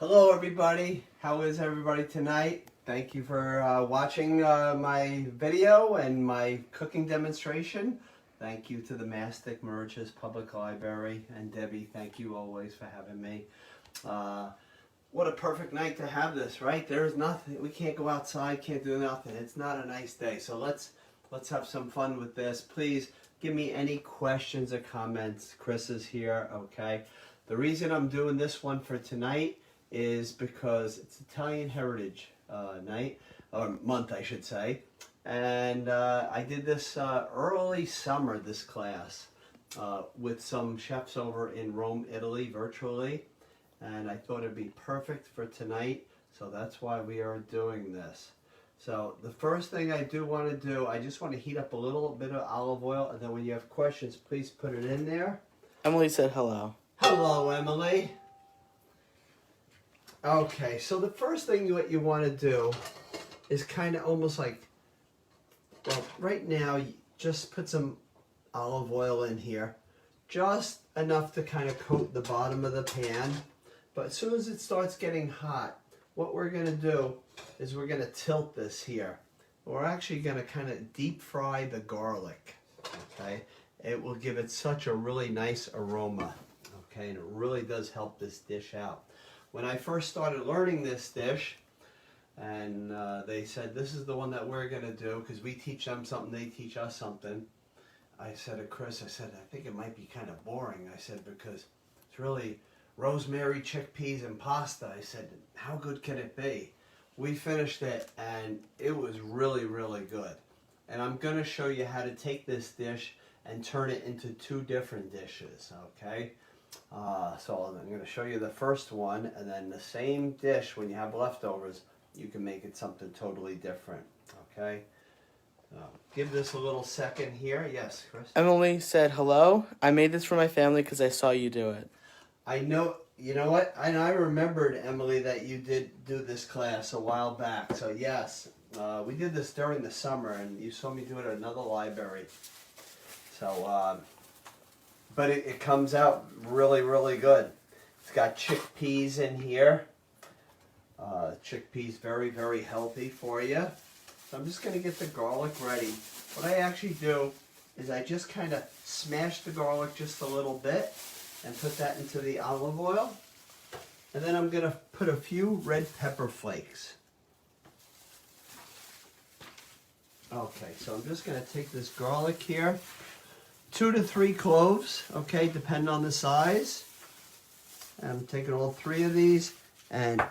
Hello everybody, how is everybody tonight? Thank you for watching my video and my cooking demonstration. Thank you to the Mastic Mauritius Public Library, and Debbie, thank you always for having me. What a perfect night to have this, right? There's nothing, we can't go outside, can't do nothing. It's not a nice day, so let's have some fun with this. Please give me any questions or comments. Chris is here, okay? The reason I'm doing this one for tonight is because it's Italian Heritage Night, or month I should say, and I did this early summer, this class, with some chefs over in Rome, Italy, virtually, and I thought it'd be perfect for tonight, so that's why we are doing this. So the first thing I do want to do, I just want to heat up a little bit of olive oil, and then when you have questions, please put it in there. Emily said hello. Hello, Emily. Okay, so the first thing what you want to do is kind of almost like, well, right now, you just put some olive oil in here, just enough to kind of coat the bottom of the pan. But as soon as it starts getting hot, what we're going to do is we're going to tilt this here. We're actually going to kind of deep fry the garlic, okay? It will give it such a really nice aroma, okay? And it really does help this dish out. When I first started learning this dish, and they said, this is the one that we're going to do, because we teach them something, they teach us something. I said to Chris, I said, I think it might be kind of boring. I said, because it's really rosemary, chickpeas, and pasta. I said, how good can it be? We finished it, and it was really, really good. And I'm going to show you how to take this dish and turn it into two different dishes, okay? So I'm going to show you the first one, and then the same dish, when you have leftovers, you can make it something totally different, okay? Give this a little second here. Yes, Chris? Emily said hello. I made this for my family because I saw you do it. I know, you know what? I remembered, Emily, that you did do this class a while back. So yes, we did this during the summer, and you saw me do it at another library. So, but it comes out really, really good. It's got chickpeas in here. Chickpeas, very, very healthy for you. So I'm just going to get the garlic ready. What I actually do is I just kind of smash the garlic just a little bit and put that into the olive oil. And then I'm going to put a few red pepper flakes. Okay, so I'm just going to take this garlic here. 2 to 3 cloves, okay, depending on the size. I'm taking all 3 of these and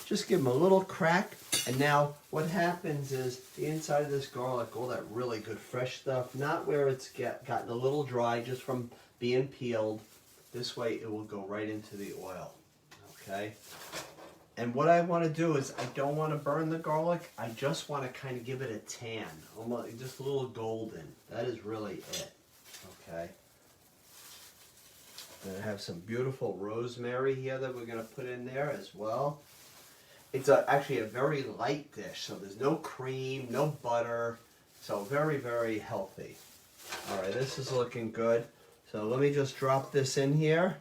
just give them a little crack. And now what happens is the inside of this garlic, all that really good fresh stuff, not where it's gotten a little dry just from being peeled. This way it will go right into the oil, okay? And what I want to do is I don't want to burn the garlic. I just want to kind of give it a tan, almost just a little golden. That is really it, okay? Then I have some beautiful rosemary here that we're going to put in there as well. It's actually a very light dish, so there's no cream, no butter, so very, very healthy. All right, this is looking good. So let me just drop this in here.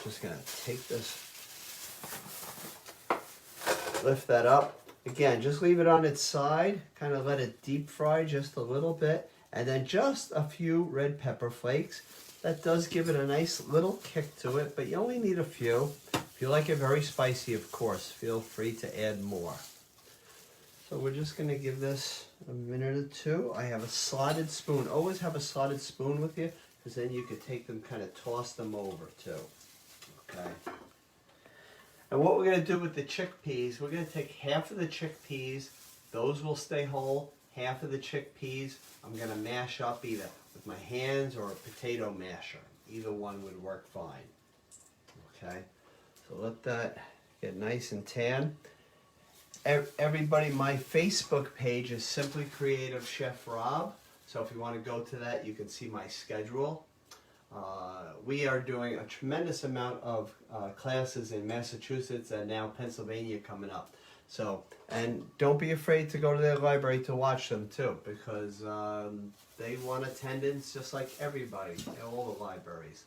Just going to take this, lift that up. Again, just leave it on its side, kind of let it deep fry just a little bit, and then just a few red pepper flakes. That does give it a nice little kick to it, but you only need a few. If you like it very spicy, of course, feel free to add more. So we're just going to give this a minute or two. I have a slotted spoon. Always have a slotted spoon with you, because then you could take them, kind of toss them over too. Okay. And what we're going to do with the chickpeas, we're going to take half of the chickpeas. Those will stay whole. Half of the chickpeas I'm going to mash up either with my hands or a potato masher. Either one would work fine. Okay. So let that get nice and tan. Everybody, my Facebook page is Simply Creative Chef Rob. So if you want to go to that, you can see my schedule. We are doing a tremendous amount of classes in Massachusetts and now Pennsylvania coming up. So, and don't be afraid to go to their library to watch them too, because they want attendance just like everybody at all the libraries.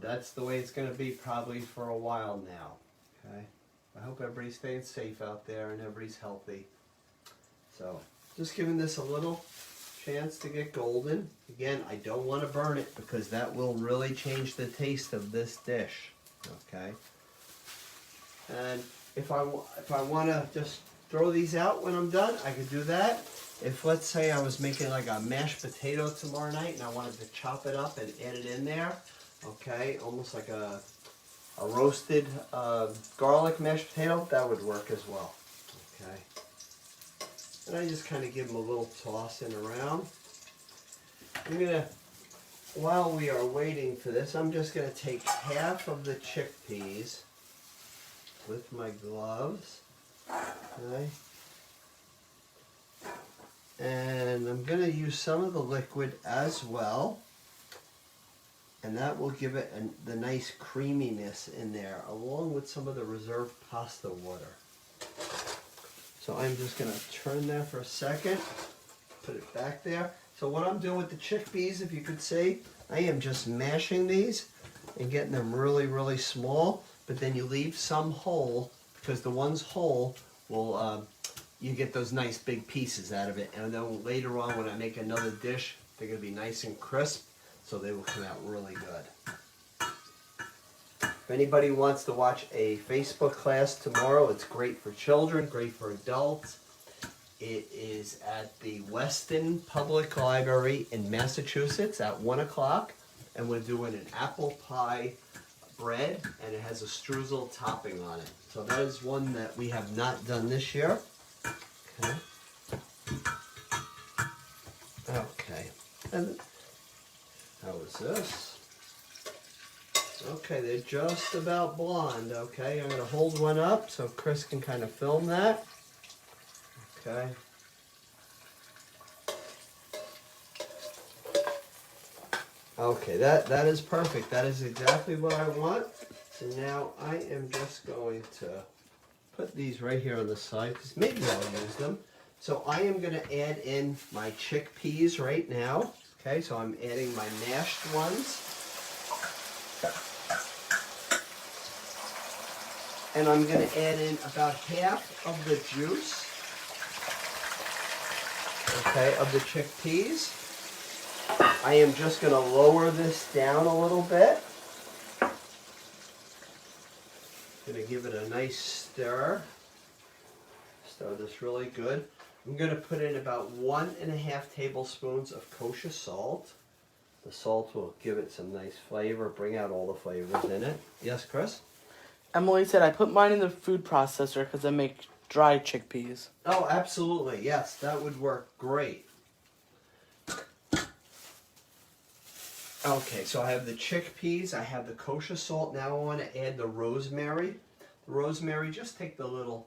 That's the way it's going to be probably for a while now. Okay. I hope everybody's staying safe out there and everybody's healthy. So, just giving this a little chance to get golden. Again, I don't want to burn it because that will really change the taste of this dish. Okay. And if I want to just throw these out when I'm done, I could do that. If, let's say, I was making like a mashed potato tomorrow night and I wanted to chop it up and add it in there, okay, almost like a roasted garlic mashed potato, that would work as well. Okay. And I just kind of give them a little tossing around. I'm going to, while we are waiting for this, I'm just going to take half of the chickpeas with my gloves. Okay. And I'm going to use some of the liquid as well. And that will give it the nice creaminess in there, along with some of the reserved pasta water. So I'm just going to turn that for a second, put it back there. So what I'm doing with the chickpeas, if you could see, I am just mashing these and getting them really, really small. But then you leave some whole, because the ones whole will, you get those nice big pieces out of it. And then later on when I make another dish, they're going to be nice and crisp. So they will come out really good. If anybody wants to watch a Facebook class tomorrow, it's great for children, great for adults. It is at the Weston Public Library in Massachusetts at 1 o'clock. And we're doing an apple pie bread, and it has a streusel topping on it. So that is one that we have not done this year. Okay. Okay. And how is this? Okay, they're just about blonde. Okay, I'm going to hold one up so Chris can kind of film that. Okay. Okay, that is perfect. That is exactly what I want. So now I am just going to put these right here on the side because maybe I'll use them. So I am going to add in my chickpeas right now. Okay, so I'm adding my mashed ones. And I'm going to add in about half of the juice, okay, of the chickpeas. I am just going to lower this down a little bit. Going to give it a nice stir. Stir this really good. I'm going to put in about 1.5 tablespoons of kosher salt. The salt will give it some nice flavor, bring out all the flavors in it. Yes, Chris? Emily said I put mine in the food processor because I make dry chickpeas. Oh, absolutely. Yes, that would work great. Okay, so I have the chickpeas, I have the kosher salt. Now I want to add the rosemary. The rosemary, just take the little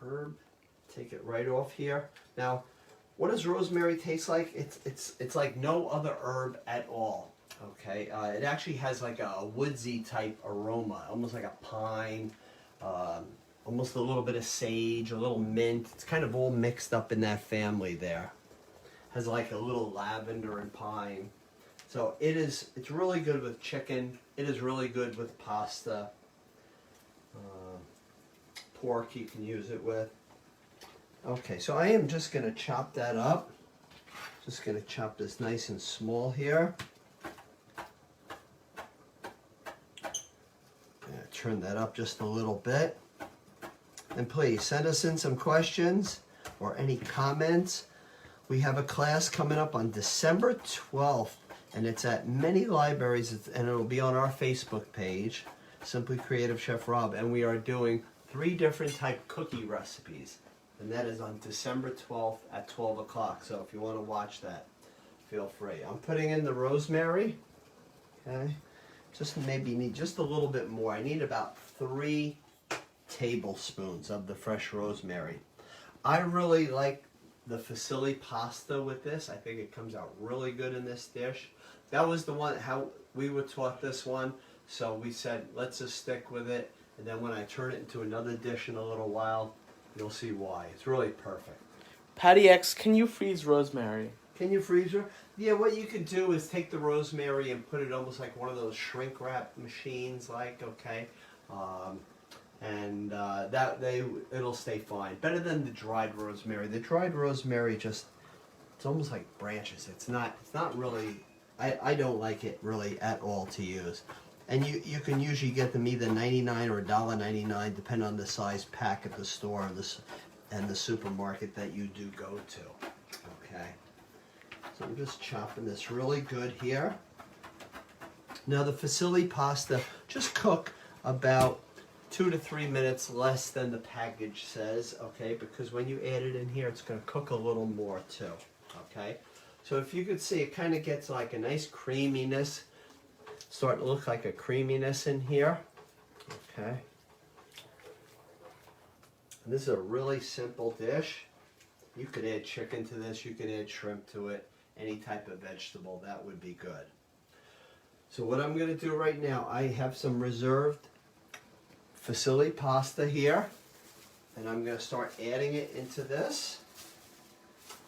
herb, take it right off here. Now, what does rosemary taste like? It's like no other herb at all. Okay, it actually has like a woodsy type aroma, almost like a pine, almost a little bit of sage, a little mint. It's kind of all mixed up in that family there. Has like a little lavender and pine. So it's really good with chicken. It is really good with pasta. Pork you can use it with. Okay, so I am just going to chop that up. Just going to chop this nice and small here. Turn that up just a little bit. And please send us in some questions or any comments. We have a class coming up on December 12th, and it's at many libraries, and it'll be on our Facebook page, Simply Creative Chef Rob, and we are doing 3 different type cookie recipes, and that is on December 12th at 12 o'clock, so if you want to watch that, feel free. I'm putting in the rosemary, okay, just maybe need just a little bit more. I need about 3 tablespoons of the fresh rosemary. I really like the fusilli pasta with this. I think it comes out really good in this dish. That was the one, how we were taught this one, so we said let's just stick with it, and then when I turn it into another dish in a little while, you'll see why. It's really perfect. Patty X, can you freeze rosemary? Can you freeze her? Yeah, what you could do is take the rosemary and put it almost like one of those shrink wrap machines, like, okay? It'll stay fine. Better than the dried rosemary. The dried rosemary just, it's almost like branches. It's not really, I don't like it really at all to use. And you can usually get them either 99 or $1.99, depending on the size pack at the store and the supermarket that you do go to. Okay. So I'm just chopping this really good here. Now the fusilli pasta, just cook about 2 to 3 minutes less than the package says, okay? Because when you add it in here, it's going to cook a little more too, okay? So if you could see, it kind of gets like a nice creaminess, starting to look like a creaminess in here, okay? And this is a really simple dish. You could add chicken to this, you could add shrimp to it, any type of vegetable, that would be good. So what I'm going to do right now, I have some reserved fusilli pasta here, and I'm going to start adding it into this,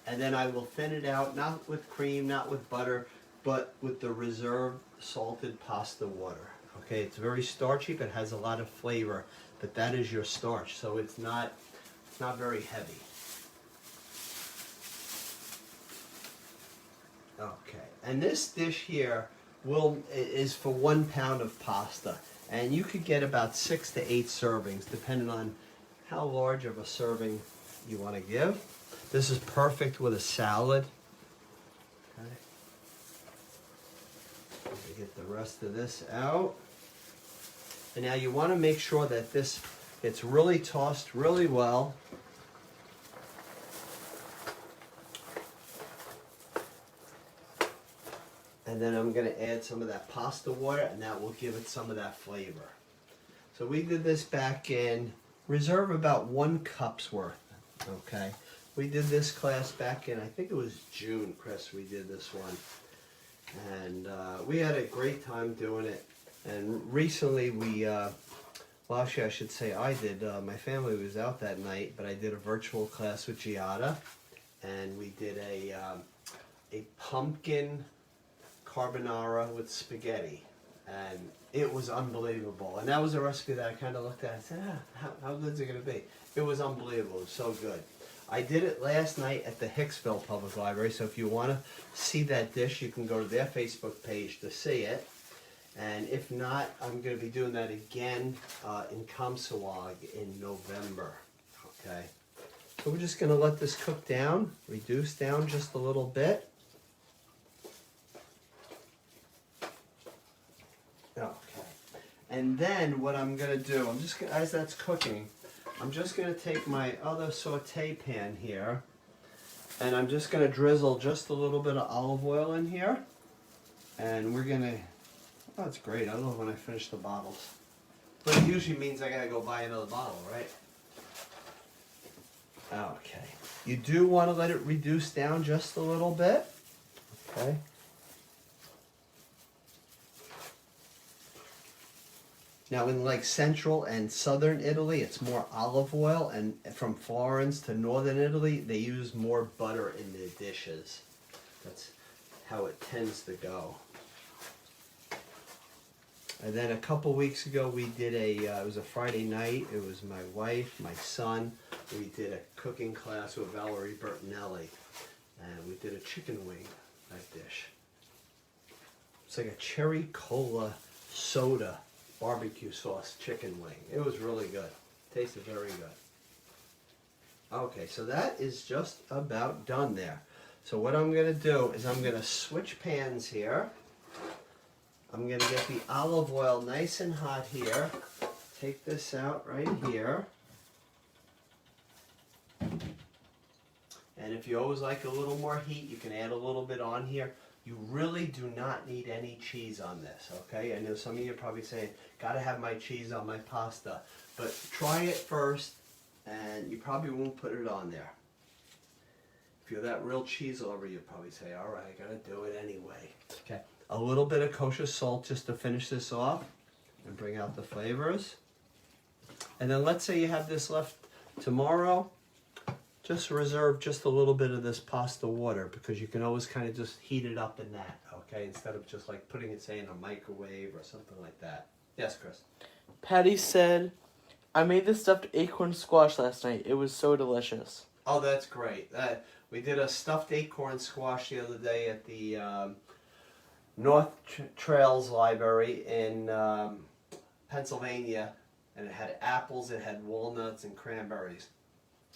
and then I will thin it out, not with cream, not with butter, but with the reserved salted pasta water. Okay, it's very starchy, but has a lot of flavor, but that is your starch, so it's not very heavy. Okay, and this dish here is for 1 pound of pasta, and you could get about 6 to 8 servings, depending on how large of a serving you want to give. This is perfect with a salad. Okay. Let me get the rest of this out. And now you want to make sure that this gets really tossed really well. And then I'm going to add some of that pasta water, and that will give it some of that flavor. So we did this back in, reserve about 1 cup's worth, okay? We did this class back in, I think it was June, Chris, we did this one. And we had a great time doing it. And recently well actually I should say I did, my family was out that night, but I did a virtual class with Giada. And we did a pumpkin carbonara with spaghetti, and it was unbelievable. And that was a recipe that I kind of looked at and said, how good is it going to be? It was unbelievable. It was so good. I did it last night at the Hicksville Public Library, so if you want to see that dish, you can go to their Facebook page to see it. And if not, I'm going to be doing that again in Kamsawag in November. Okay. So we're just going to let this cook down, reduce down just a little bit. Okay, and then what I'm going to do, as that's cooking, I'm just going to take my other saute pan here, and I'm just going to drizzle just a little bit of olive oil in here, and we're going to, oh, that's great, I love when I finish the bottles, but it usually means I got to go buy another bottle, right? Okay, you do want to let it reduce down just a little bit, okay? Now in like central and southern Italy, it's more olive oil, and from Florence to northern Italy, they use more butter in their dishes. That's how it tends to go. And then a couple weeks ago, we did it was a Friday night. It was my wife, my son. We did a cooking class with Valerie Bertinelli, and we did a chicken wing, that dish. It's like a cherry cola soda barbecue sauce chicken wing. It was really good. Tasted very good. Okay, so that is just about done there. So what I'm going to do is I'm going to switch pans here. I'm going to get the olive oil nice and hot here. Take this out right here. And if you always like a little more heat, you can add a little bit on here. You really do not need any cheese on this, okay? I know some of you are probably saying, gotta have my cheese on my pasta. But try it first, and you probably won't put it on there. If you're that real cheese lover, you'll probably say, all right, I gotta do it anyway. Okay, a little bit of kosher salt just to finish this off and bring out the flavors. And then let's say you have this left tomorrow. just reserve just a little bit of this pasta water because you can always kind of just heat it up in that, okay? Instead of just like putting it, say, in a microwave or something like that. Yes, Chris? Patty said, I made the stuffed acorn squash last night. It was so delicious. Oh, that's great. We did a stuffed acorn squash the other day at the North Trails Library in Pennsylvania, and it had apples, it had walnuts, and cranberries.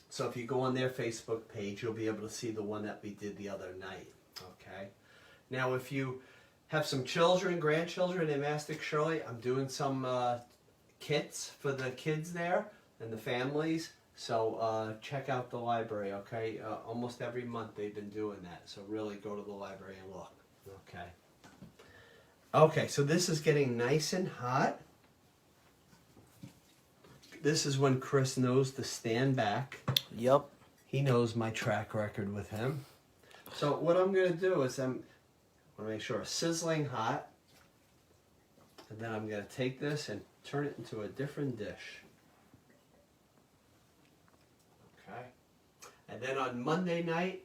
So if you go on their Facebook page, you'll be able to see the one that we did the other night. Okay. Now, if you have some children, grandchildren in Mastic Shirley, I'm doing some kits for the kids there and the families. So check out the library, okay? Almost every month they've been doing that. So really go to the library and look, okay? Okay, so this is getting nice and hot. This is when Chris knows to stand back. Yep. He knows my track record with him. So what I'm going to do is I'm going to make sure it's sizzling hot. And then I'm going to take this and turn it into a different dish. Okay. And then on Monday night,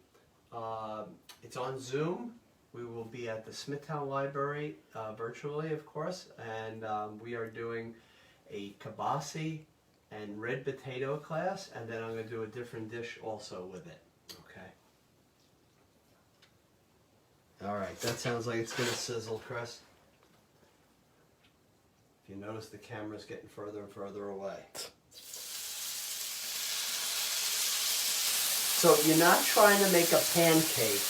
it's on Zoom. We will be at the Smithtown Library virtually, of course. And we are doing a kibasi and red potato class, and then I'm going to do a different dish also with it. Okay. All right, that sounds like it's going to sizzle, Chris. If you notice, the camera's getting further and further away. So you're not trying to make a pancake.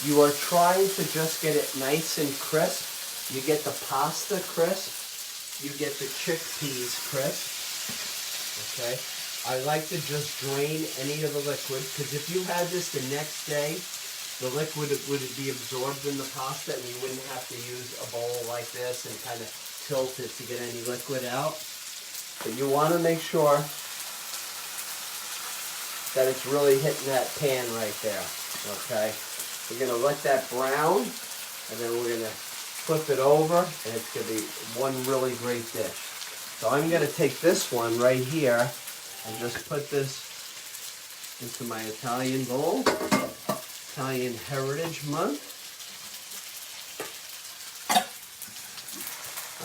You are trying to just get it nice and crisp. You get the pasta crisp. You get the chickpeas crisp. Okay, I like to just drain any of the liquid, because if you had this the next day, the liquid would be absorbed in the pasta and you wouldn't have to use a bowl like this and kind of tilt it to get any liquid out. But you want to make sure that it's really hitting that pan right there, okay? We're going to let that brown, and then we're going to flip it over, and it's going to be one really great dish. So I'm going to take this one right here and just put this into my Italian bowl. Italian Heritage Month.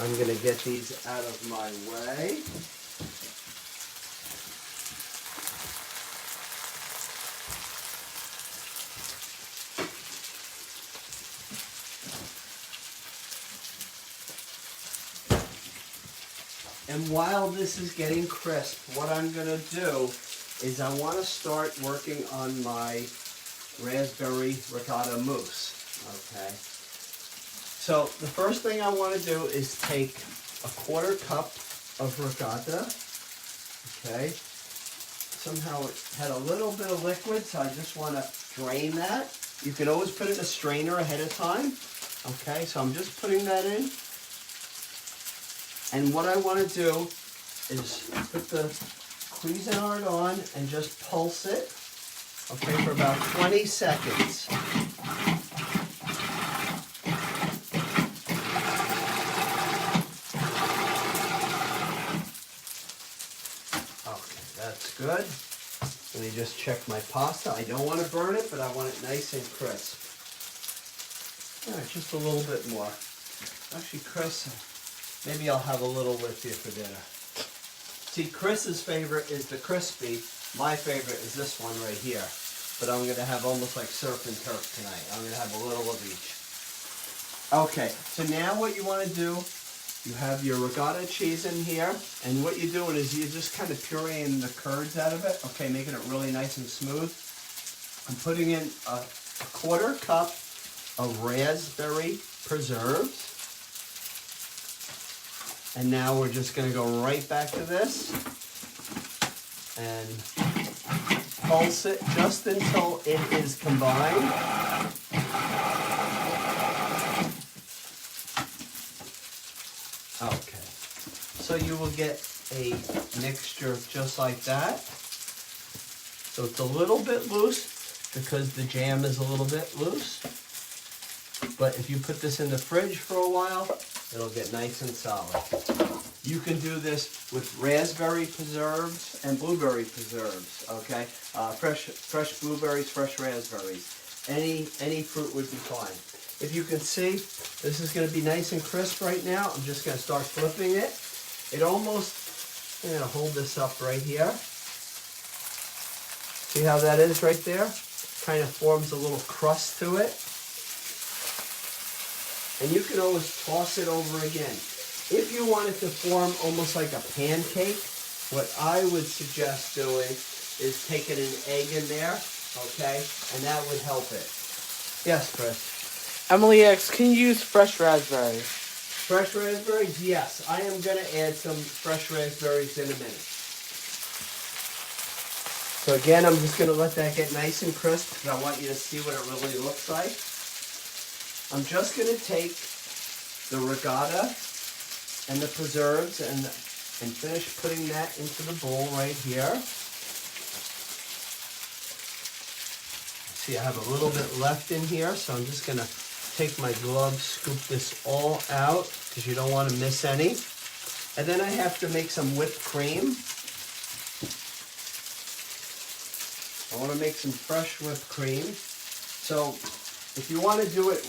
I'm going to get these out of my way. And while this is getting crisp, what I'm going to do is I want to start working on my Raspberry Ricotta Mousse. Okay. So the first thing I want to do is take a 1/4 cup of ricotta. Okay. Somehow it had a little bit of liquid, so I just want to drain that. You can always put it in a strainer ahead of time. Okay, so I'm just putting that in. And what I want to do is put the Cuisinart on and just pulse it, okay, for about 20 seconds. Okay, that's good. Let me just check my pasta. I don't want to burn it, but I want it nice and crisp. All right, just a little bit more. Actually, Chris, maybe I'll have a little with you for dinner. See, Chris's favorite is the crispy. My favorite is this one right here. But I'm going to have almost like surf and turf tonight. I'm going to have a little of each. Okay, so now what you want to do, you have your ricotta cheese in here. And what you're doing is you're just kind of pureeing the curds out of it. Okay, making it really nice and smooth. I'm putting in a 1/4 cup of raspberry preserves. And now we're just going to go right back to this and pulse it just until it is combined. Okay, so you will get a mixture just like that. So it's a little bit loose because the jam is a little bit loose. But if you put this in the fridge for a while, it'll get nice and solid. You can do this with raspberry preserves and blueberry preserves, okay? Fresh blueberries, fresh raspberries. Any fruit would be fine. If you can see, this is going to be nice and crisp right now. I'm just going to start flipping it. It almost, I'm going to hold this up right here. See how that is right there? Kind of forms a little crust to it. And you can always toss it over again. If you want it to form almost like a pancake, what I would suggest doing is taking an egg in there, okay? And that would help it. Yes, Chris? Emily asks, can you use fresh raspberries? Fresh raspberries? Yes. I am going to add some fresh raspberries in a minute. So again, I'm just going to let that get nice and crisp because I want you to see what it really looks like. I'm just going to take the ricotta and the preserves and finish putting that into the bowl right here. See, I have a little bit left in here, so I'm just going to take my gloves, scoop this all out because you don't want to miss any. And then I have to make some whipped cream. I want to make some fresh whipped cream. So if you want to do it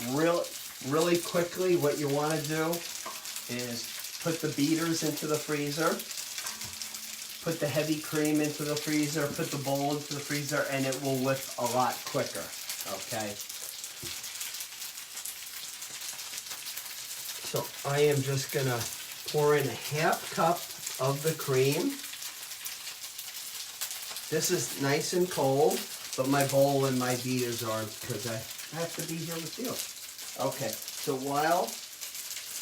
really quickly, what you want to do is put the beaters into the freezer, put the heavy cream into the freezer, put the bowl into the freezer, and it will whip a lot quicker, okay? So I am just going to pour in a half cup of the cream. This is nice and cold, but my bowl and my beaters are because I have to be here with you. Okay, so while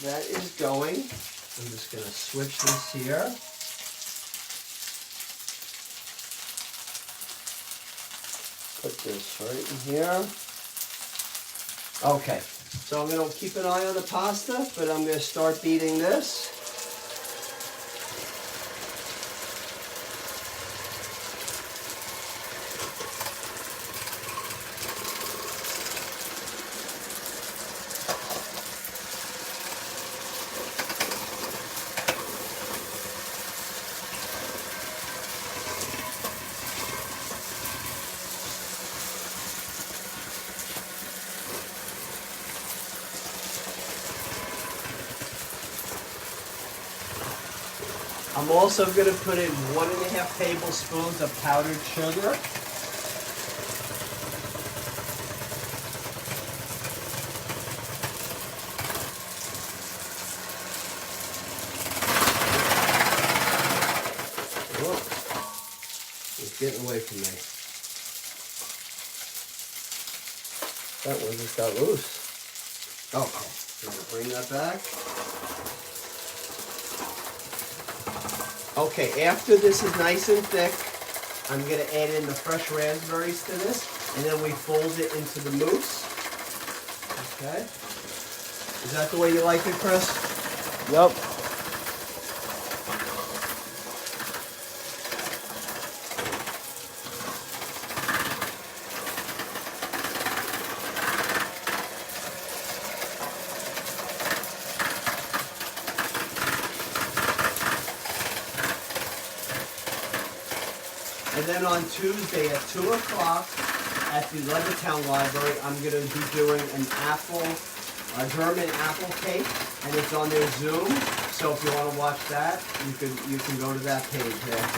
that is going, I'm just going to switch this here. Put this right in here. Okay, so I'm going to keep an eye on the pasta, but I'm going to start beating this. I'm also going to put in 1.5 tablespoons of powdered sugar. Whoa, it's getting away from me. That one just got loose. Okay, I'm going to bring that back. Okay, after this is nice and thick, I'm going to add in the fresh raspberries to this, and then we fold it into the mousse. Okay. Is that the way you like it, Chris? Yep. And then on Tuesday at 2 o'clock at the Levittown Library, I'm going to be doing a German apple cake, and it's on their Zoom. So if you want to watch that, you can go to that page. That's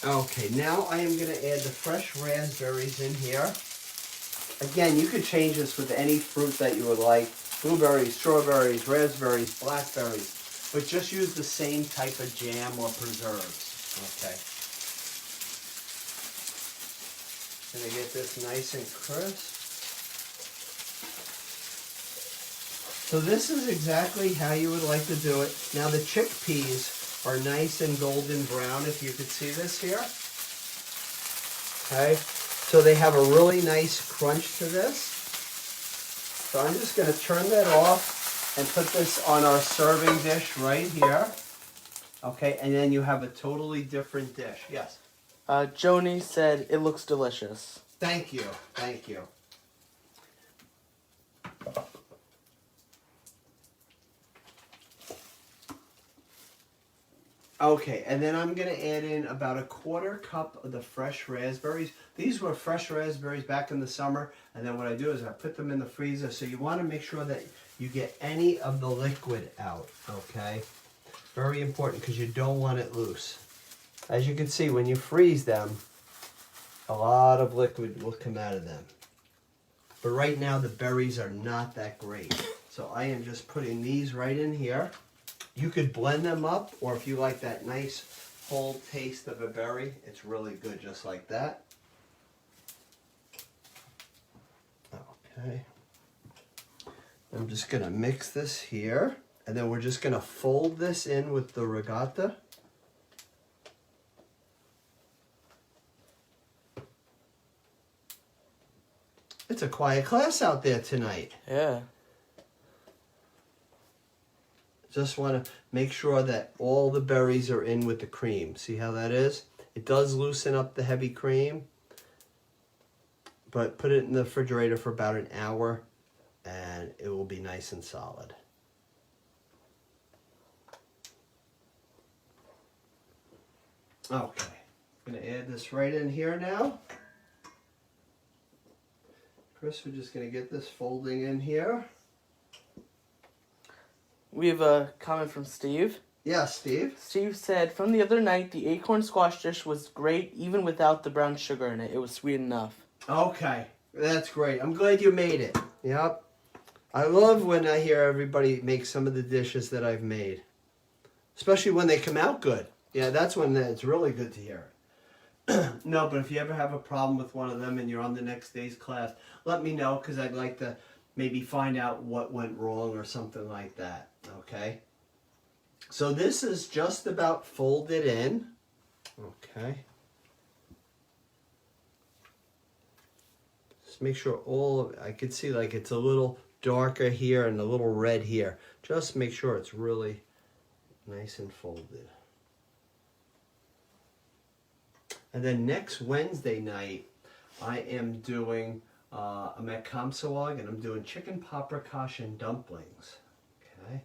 it. Okay, now I am going to add the fresh raspberries in here. Again, you could change this with any fruit that you would like. Blueberries, strawberries, raspberries, blackberries. But just use the same type of jam or preserves, okay? Gonna get this nice and crisp. So this is exactly how you would like to do it. Now the chickpeas are nice and golden brown, if you could see this here. Okay, so they have a really nice crunch to this. So I'm just gonna turn that off and put this on our serving dish right here. Okay, and then you have a totally different dish. Yes? Joni said it looks delicious. Thank you. Thank you. Okay, and then I'm going to add in about a 1/4 cup of the fresh raspberries. These were fresh raspberries back in the summer, and then what I do is I put them in the freezer. So you want to make sure that you get any of the liquid out, okay? Very important because you don't want it loose. As you can see, when you freeze them, a lot of liquid will come out of them. But right now the berries are not that great. So I am just putting these right in here. You could blend them up, or if you like that nice full taste of a berry, it's really good just like that. Okay. I'm just going to mix this here, and then we're just going to fold this in with the ricotta. It's a quiet class out there tonight. Yeah. Just want to make sure that all the berries are in with the cream. See how that is? It does loosen up the heavy cream, but put it in the refrigerator for about an hour and it will be nice and solid. Okay, I'm going to add this right in here now. Chris, we're just going to get this folding in here. We have a comment from Steve. Yeah, Steve. Steve said, from the other night, the acorn squash dish was great even without the brown sugar in it. It was sweet enough. Okay, that's great. I'm glad you made it. Yep. I love when I hear everybody make some of the dishes that I've made. Especially when they come out good. Yeah, that's when it's really good to hear it. No, but if you ever have a problem with one of them and you're on the next day's class, let me know because I'd like to maybe find out what went wrong or something like that. Okay, so this is just about folded in. Okay, just make sure all of I could see like it's a little darker here and a little red here. Just make sure it's really nice and folded. And then next Wednesday night I am doing I'm at Kamsawag and I'm doing chicken paprikash and dumplings. Okay.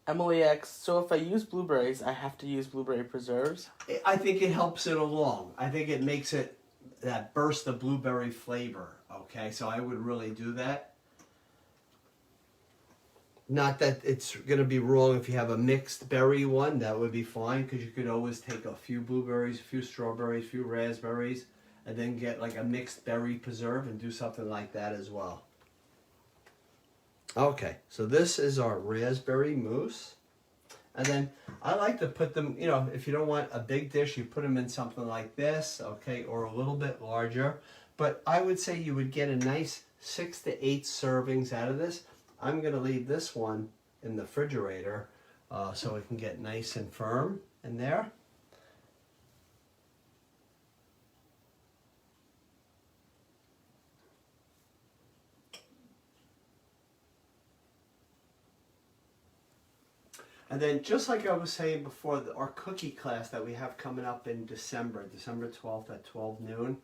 Emily asks, so if I use blueberries, I have to use blueberry preserves? I think it helps it along. I think it makes it that burst of blueberry flavor. Okay, so I would really do that. Not that it's going to be wrong if you have a mixed berry one. That would be fine because you could always take a few blueberries, a few strawberries, a few raspberries, and then get like a mixed berry preserve and do something like that as well. Okay, so this is our raspberry mousse. And then I like to put them, you know, if you don't want a big dish, you put them in something like this, okay, or a little bit larger. But I would say you would get a nice 6 to 8 servings out of this. I'm going to leave this one in the refrigerator so it can get nice and firm in there. And then just like I was saying before, our cookie class that we have coming up in December 12th at 12 noon,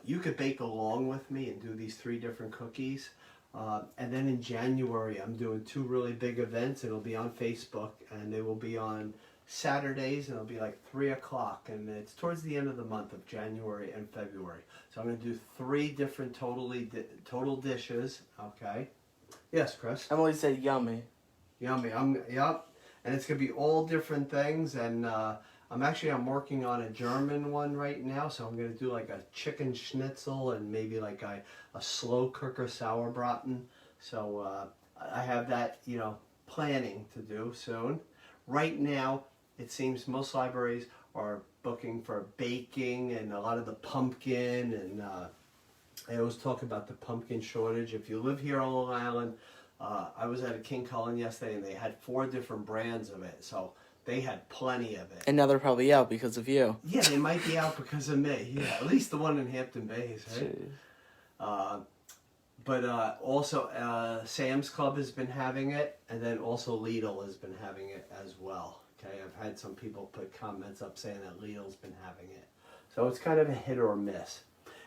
you could bake along with me and do these 3 different cookies. And then in January, I'm doing 2 really big events. It'll be on Facebook, and they will be on Saturdays, and it'll be like 3 o'clock. And it's towards the end of the month of January and February. So I'm going to do 3 different total dishes. Okay. Yes, Chris? Emily said yummy. Yummy. Yep. And it's going to be all different things. And I'm working on a German one right now. So I'm going to do like a chicken schnitzel and maybe like a slow cooker sauerbraten. So I have that, you know, planning to do soon. Right now, it seems most libraries are booking for baking and a lot of the pumpkin. And I always talk about the pumpkin shortage. If you live here on Long Island, I was at a King Cullen yesterday and they had 4 different brands of it. So they had plenty of it. And now they're probably out because of you. Yeah, they might be out because of me. Yeah, at least the one in Hampton Bays, right? But also Sam's Club has been having it, and then also Lidl has been having it as well. Okay, I've had some people put comments up saying that Lidl's been having it. So it's kind of a hit or miss.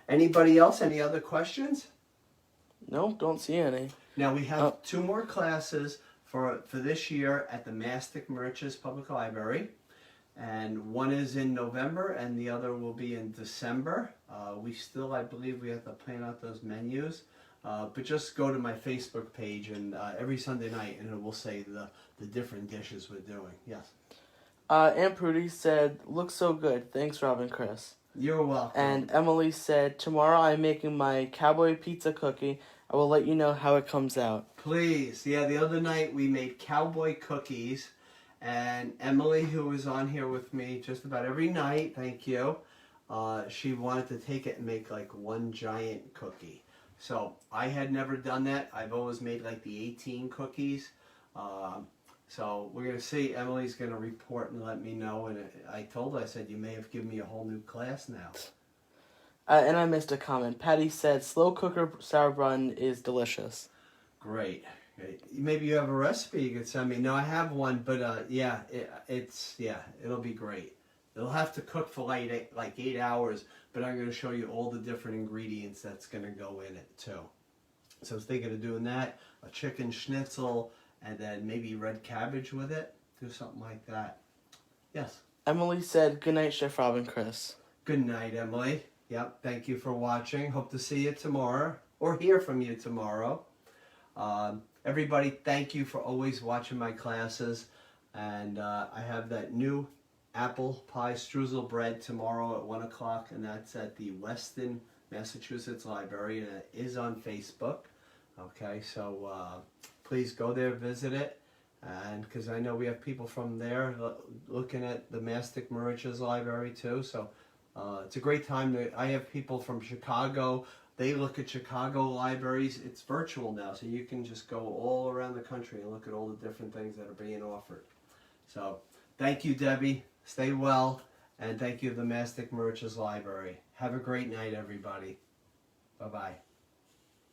Anybody else? Any other questions? No, don't see any. Now we have 2 more classes for this year at the Mastic Merchants Public Library. And one is in November and the other will be in December. We still, I believe, we have to plan out those menus. But just go to my Facebook page and every Sunday night and it will say the different dishes we're doing. Yes. Aunt Prudy said, looks so good. Thanks, Rob and Chris. You're welcome. And Emily said, tomorrow I'm making my cowboy pizza cookie. I will let you know how it comes out. Please. Yeah, the other night we made cowboy cookies. And Emily, who was on here with me just about every night, thank you, she wanted to take it and make like one giant cookie. So I had never done that. I've always made like the 18 cookies. So we're going to see. Emily's going to report and let me know. And I told her, I said, you may have given me a whole new class now. And I missed a comment. Patty said, slow cooker sour bun is delicious. Great. Maybe you have a recipe you could send me. No, I have one, but yeah, it'll be great. It'll have to cook for like 8 hours, but I'm going to show you all the different ingredients that's going to go in it too. So I was thinking of doing that, a chicken schnitzel, and then maybe red cabbage with it. Do something like that. Yes. Emily said, good night, Chef Rob and Chris. Good night, Emily. Yep, thank you for watching. Hope to see you tomorrow, or hear from you tomorrow. Everybody, thank you for always watching my classes. And I have that new apple pie streusel bread tomorrow at 1 o'clock, and that's at the Weston, Massachusetts Library, and it is on Facebook. Okay, so please go there, visit it, and because I know we have people from there looking at the Mastic Mauritius Library too. So it's a great time. I have people from Chicago. They look at Chicago libraries. It's virtual now, so you can just go all around the country and look at all the different things that are being offered. So thank you, Debbie. Stay well, and thank you to the Mastic Mauritius Library. Have a great night, everybody. Bye-bye.